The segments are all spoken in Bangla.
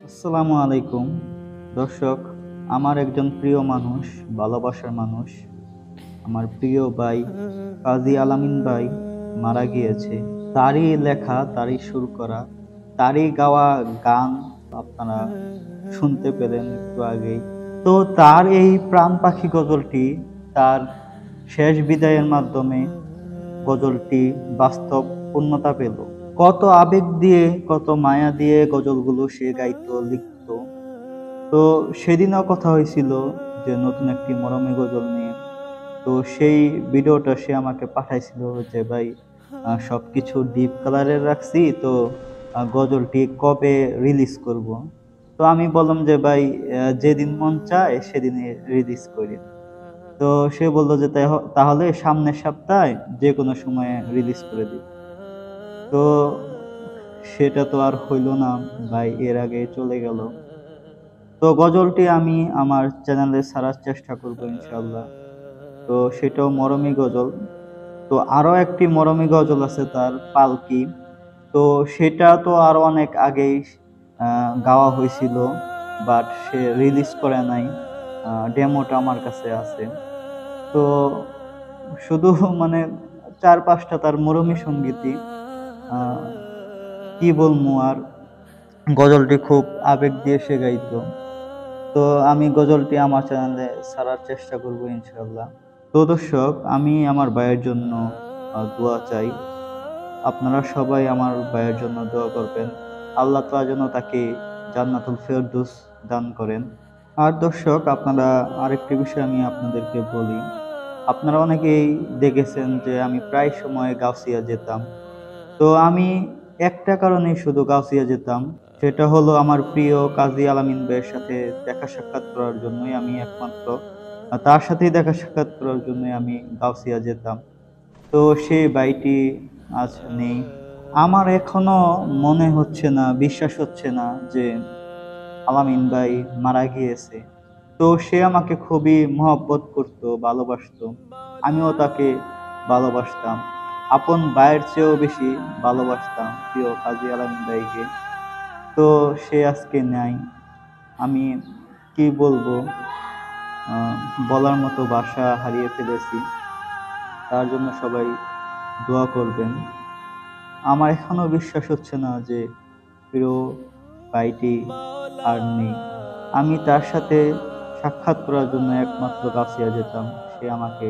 আসসালামু আলাইকুম দর্শক। আমার একজন প্রিয় মানুষ, ভালোবাসার মানুষ, আমার প্রিয় ভাই কাজী আলামিন ভাই মারা গিয়েছে। তারই লেখা, তারই সুর করা, তারই গাওয়া গান আপনারা শুনতে পেলেন একটু আগেই। তো তার এই প্রাণ পাখি গজলটি তার শেষ বিদায়ের মাধ্যমে গজলটি বাস্তব পূর্ণতা পেল। কত আবেগ দিয়ে, কত মায়া দিয়ে গজলগুলো সে গাইতো, লিখতো। তো সেদিনও কথা হয়েছিল যে নতুন একটি মরমী গজল নিয়ে। তো সেই ভিডিওটা সে আমাকে পাঠাইছিল যে ভাই সবকিছু ডিপ কালারের রাখছি, তো গজলটি কবে রিলিজ করব। তো আমি বললাম যে ভাই যেদিন মন চায় সেদিনই রিলিজ করি। তো সে বলল যে তাহলে সামনের সপ্তাহে যে কোনো সময়ে রিলিজ করে দিব। তো সেটা তো আর হইল না ভাই, এর আগে চলে গেল। তো গজলটি আমি আমার চ্যানেলে ছাড়ার চেষ্টা করব ইনশাআল্লাহ। তো সেটাও মরমী গজল। তো আরো একটি মরমী গজল আছে তার, পালকি। তো সেটা তো আরো অনেক আগেই গাওয়া হয়েছিল, বাট সে রিলিজ করে নাই। ডেমোটা আমার কাছে আছে। তো শুধু মানে ৪-৫টা তার মরমী সঙ্গীতই। আহ কি বলবো আর, গজলটি খুব আবেগ দিয়ে সে গাইতো। তো আমি গজলটি আমার চ্যানেলে ছাড়ার চেষ্টা করব ইনশাআল্লাহ। তো দর্শক, আমি আমার ভাইয়ের জন্য দোয়া চাই। আপনারা সবাই আমার ভাইয়ের জন্য দোয়া করবেন। আল্লাহ তাআলা যেন তাকে জান্নাতুল ফেরদৌস দান করেন। আর দর্শক, আপনারা আরেকটি বিষয় আমি আপনাদেরকে বলি। আপনারা অনেকেই দেখেছেন যে আমি প্রায় সময় গাউসিয়া যেতাম। তো আমি একটা কারণেই শুধু গাউসিয়া যেতাম, সেটা হলো আমার প্রিয় কাজী আলামিন ভাইয়ের সাথে দেখা সাক্ষাৎ করার জন্যই আমি একমাত্র, তার সাথেই দেখা সাক্ষাৎ করার জন্যই আমি গাউসিয়া যেতাম। তো সেই ভাইটি আজ নেই। আমার এখনো মনে হচ্ছে না, বিশ্বাস হচ্ছে না যে আলামিন ভাই মারা গিয়েছে। তো সে আমাকে খুবই মহব্বত করত, ভালোবাসতো। আমিও তাকে ভালোবাসতাম। আপন ভাইয়ের চেয়েও বেশি ভালোবাসতাম প্রিয় কাজী আলামিন ভাইকে। তো সে আজকে নাই। আমি কি বলবো, আহ, বলার মতো ভাষা হারিয়ে ফেলেছি। তার জন্য সবাই দোয়া করবেন। আমার এখনো বিশ্বাস হচ্ছে না যে প্রিয় ভাইটি আর নেই। আমি তার সাথে সাক্ষাৎ করার জন্য একমাত্র গাছিয়া যেতাম। সে আমাকে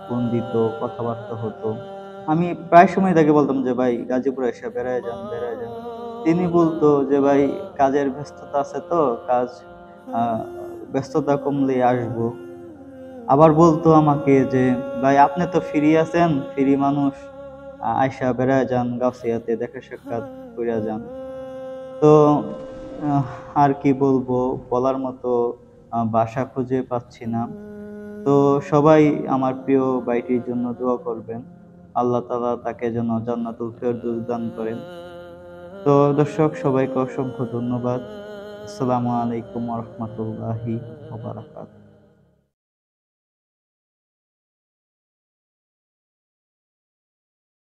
ফোন দিত, কথাবার্তা হতো। আমি প্রায় সময় তাকে বলতাম যে ভাই গাজীপুরে এসে বেড়ায় যান, বেড়ায় যান। তিনি বলতো যে ভাই কাজের ব্যস্ততা আছে, তো কাজ আহ ব্যস্ততা কমলে আসবো। আবার বলতো আমাকে যে ভাই আপনি তো ফ্রি আছেন, ফ্রি মানুষ, আইসা বেড়ায় যান, গাছিয়াতে দেখা সাক্ষাৎ কইরা যান। তো আর কি বলবো, বলার মতো ভাষা খুঁজে পাচ্ছি না। তো সবাই আমার প্রিয় ভাইটির জন্য দোয়া করবেন। আল্লাহ তাআলা তাকে যেন জান্নাতুল ফেরদৌস দান করেন। তো দর্শক, সবাইকে অসংখ্য ধন্যবাদ। আসসালামু আলাইকুম ওয়া রাহমাতুল্লাহি ওয়া বারাকাতুহু।